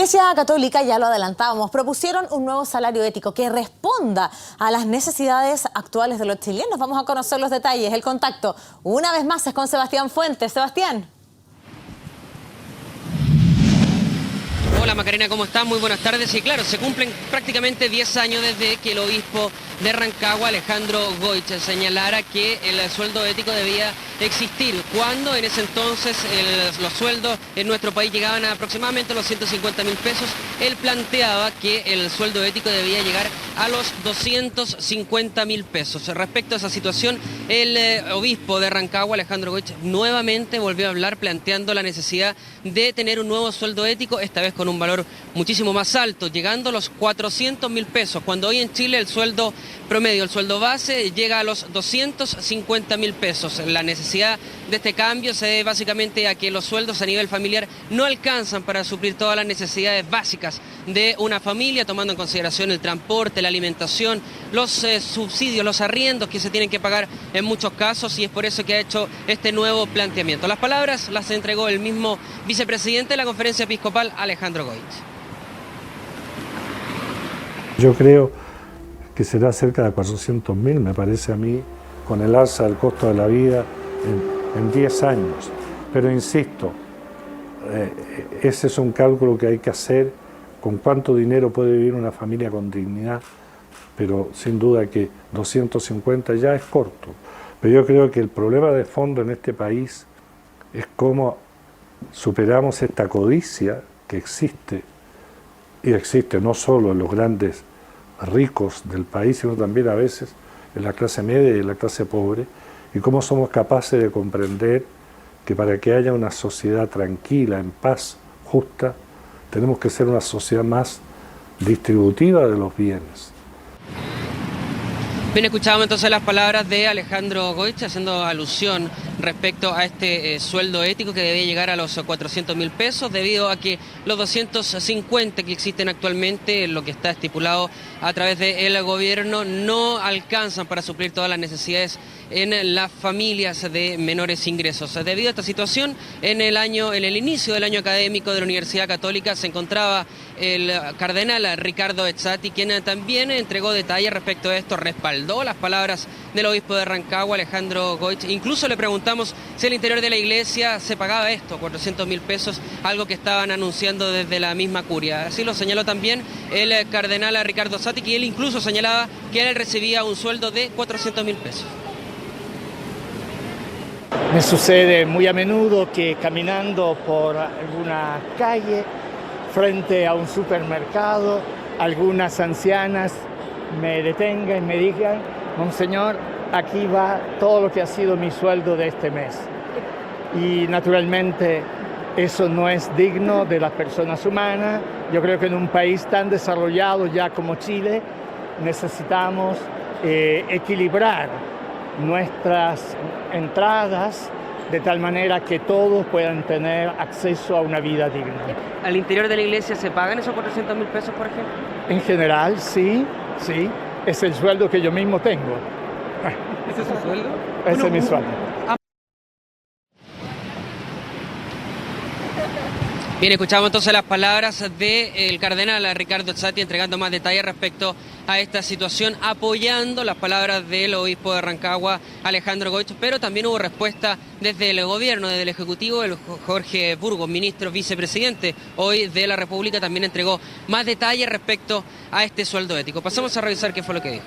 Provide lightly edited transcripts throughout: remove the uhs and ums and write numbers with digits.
Iglesia Católica, ya lo adelantábamos, propusieron un nuevo salario ético que responda a las necesidades actuales de los chilenos. Vamos a conocer los detalles. El contacto, una vez más, es con Sebastián Fuentes. Sebastián. Hola Macarena, ¿cómo estás? Muy buenas tardes. Y claro, se cumplen prácticamente 10 años desde que el obispo de Rancagua, Alejandro Goich, señalara que el sueldo ético debía existir, cuando en ese entonces los sueldos en nuestro país llegaban a aproximadamente los 150.000 pesos. Él planteaba que el sueldo ético debía llegar a los 250.000 pesos. Respecto a esa situación, el obispo de Rancagua, Alejandro Goich, nuevamente volvió a hablar planteando la necesidad de tener un nuevo sueldo ético, esta vez con un valor muchísimo más alto, llegando a los 400.000 pesos, cuando hoy en Chile el sueldo promedio, el sueldo base, llega a los 250.000 pesos. La necesidad de este cambio se debe básicamente a que los sueldos a nivel familiar no alcanzan para suplir todas las necesidades básicas de una familia, tomando en consideración el transporte, la alimentación, los subsidios, los arriendos que se tienen que pagar en muchos casos, y es por eso que ha hecho este nuevo planteamiento. Las palabras las entregó el mismo vicepresidente de la Conferencia Episcopal, Alejandro Goich. Yo creo que será cerca de 400.000, me parece a mí, con el alza del costo de la vida en 10 años. Pero insisto, ese es un cálculo que hay que hacer, con cuánto dinero puede vivir una familia con dignidad, pero sin duda que 250 ya es corto. Pero yo creo que el problema de fondo en este país es cómo superamos esta codicia que existe, y existe no solo en los grandes ricos del país, sino también a veces en la clase media y en la clase pobre, y cómo somos capaces de comprender que para que haya una sociedad tranquila, en paz, justa, tenemos que ser una sociedad más distributiva de los bienes. Bien, escuchábamos entonces las palabras de Alejandro Goich haciendo alusión respecto a este sueldo ético que debía llegar a los 400.000 pesos, debido a que los 250 que existen actualmente, lo que está estipulado a través del gobierno, no alcanzan para suplir todas las necesidades en las familias de menores ingresos. Debido a esta situación, en el inicio del año académico de la Universidad Católica se encontraba el cardenal Ricardo Ezzati, quien también entregó detalles respecto a esto, respaldó las palabras del obispo de Rancagua, Alejandro Goich. Incluso le preguntamos si al interior de la iglesia se pagaba esto, 400.000 pesos, algo que estaban anunciando desde la misma curia. Así lo señaló también el cardenal Ricardo Ezzati, que él incluso señalaba que él recibía un sueldo de 400.000 pesos. Me sucede muy a menudo que caminando por alguna calle, frente a un supermercado, algunas ancianas me detengan y me digan: Monseñor, aquí va todo lo que ha sido mi sueldo de este mes. Y naturalmente eso no es digno de las personas humanas. Yo creo que en un país tan desarrollado ya como Chile necesitamos equilibrar nuestras entradas de tal manera que todos puedan tener acceso a una vida digna. ¿Al interior de la iglesia se pagan esos 400.000 pesos, por ejemplo? En general, sí, es el sueldo que yo mismo tengo. ¿Ese es su sueldo? Ese es mi sueldo. Bien, escuchamos entonces las palabras del cardenal Ricardo Ezzati entregando más detalles respecto a esta situación, apoyando las palabras del obispo de Rancagua, Alejandro Goich, pero también hubo respuesta desde el gobierno, desde el Ejecutivo. El Jorge Burgos, ministro vicepresidente hoy de la República, también entregó más detalles respecto a este sueldo ético. Pasamos a revisar qué fue lo que dijo.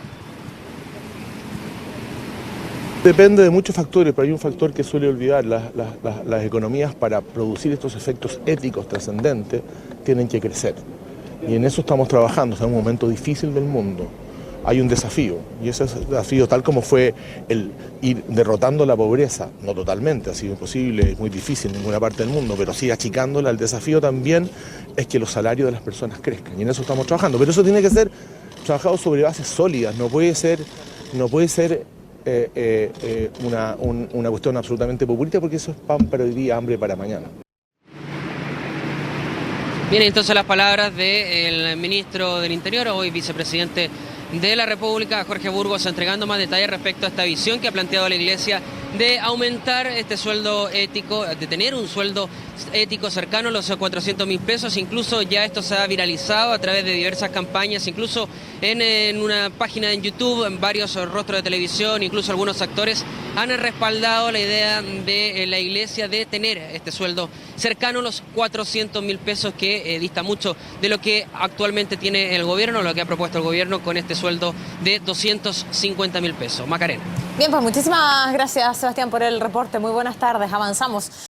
Depende de muchos factores, pero hay un factor que suele olvidar. Las economías, para producir estos efectos éticos trascendentes, tienen que crecer. Y en eso estamos trabajando. Es un momento difícil del mundo. Hay un desafío, y ese desafío, tal como fue el ir derrotando la pobreza, no totalmente, ha sido imposible, es muy difícil en ninguna parte del mundo, pero sí achicándola. El desafío también es que los salarios de las personas crezcan, y en eso estamos trabajando. Pero eso tiene que ser trabajado sobre bases sólidas, no puede ser una cuestión absolutamente populista, porque eso es pan para hoy día, hambre para mañana. Bien, entonces las palabras del ministro del Interior, hoy vicepresidente de la República, Jorge Burgos, entregando más detalles respecto a esta visión que ha planteado la Iglesia de aumentar este sueldo ético, de tener un sueldo ético cercano a los 400.000 pesos. Incluso ya esto se ha viralizado a través de diversas campañas, incluso en una página en YouTube, en varios rostros de televisión, incluso algunos actores han respaldado la idea de la iglesia de tener este sueldo cercano a los 400.000 pesos, que dista mucho de lo que actualmente tiene el gobierno, lo que ha propuesto el gobierno con este sueldo de 250.000 pesos. Macarena. Bien, pues muchísimas gracias, Sebastián, por el reporte. Muy buenas tardes. Avanzamos.